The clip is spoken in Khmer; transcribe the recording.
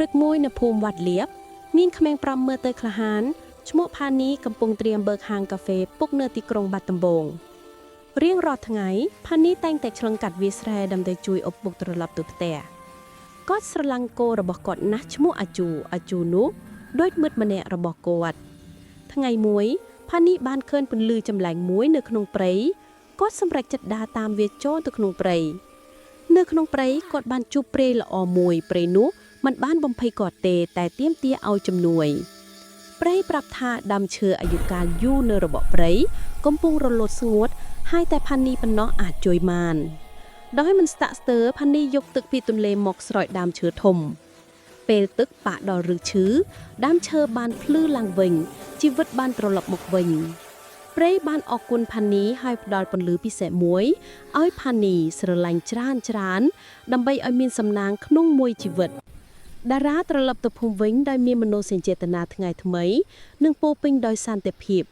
ព្រឹកមួយនៅភូមិវត្តលៀបមានក្មេងប្រាំមើលទៅក្លាហានឈ្មោះផានីកំពុងត្រៀមបើកហាងកាហ្វេពុកនៅទីក្រុងបាត់ដំបងរៀងរាល់ថ្ងៃផានីតែងតែឆ្លងកាត់វាលស្រែដើម្បីជួយឪពុកត្រឡប់ទៅផ្ទះគាត់ស្រឡាញ់គោរបស់គាត់ណាស់ឈ្មោះអាជូនោះដូចមិត្តម្នាក់របស់គាត់ថ្ងៃមួយផានីបានឃើញពន្លឺចម្លែកមួយនៅក្នុងព្រៃគាត់សម្រេចចិត្តដើរតាមវាចូលទៅក្នុងព្រៃនៅក្នុងព្រៃគាត់បានជួបព្រៃល្អមួយព្រៃនោះมันបានបំភ័យគាត់ទេតែទាមទារឲ្យជំនួយព្រៃប្រាប់ថាដើមឈើអាយុកាលយូរនៅរបបព្រៃកំពុងរលត់ស្ងួតហើយតែផានីប៉ុណ្ណោះអាចជួយបានដោយមិនស្តាក់ស្ទើរផានីយកទឹកពីទន្លេមកស្រោចដើមឈើធំពេលទឹកប៉ះដល់ឫសឈើដើមឈើបានភ្លឺឡើងវិញជីវិតបានត្រឡប់មកវិញព្រៃបានអរគុណផានីហើយផ្ដល់ពន្លឺពិសេសមួយឲ្យផានីស្រឡាញ់ច្រើនដើម្បីឲ្យមានសំណាងក្នុងមួយជីវិតតារាត្រឡប់ទៅភូមិវិញដោយមានមនោសញ្ចេតនាថ្ងៃថ្មីនិងពោពេញដោយសន្តិភាព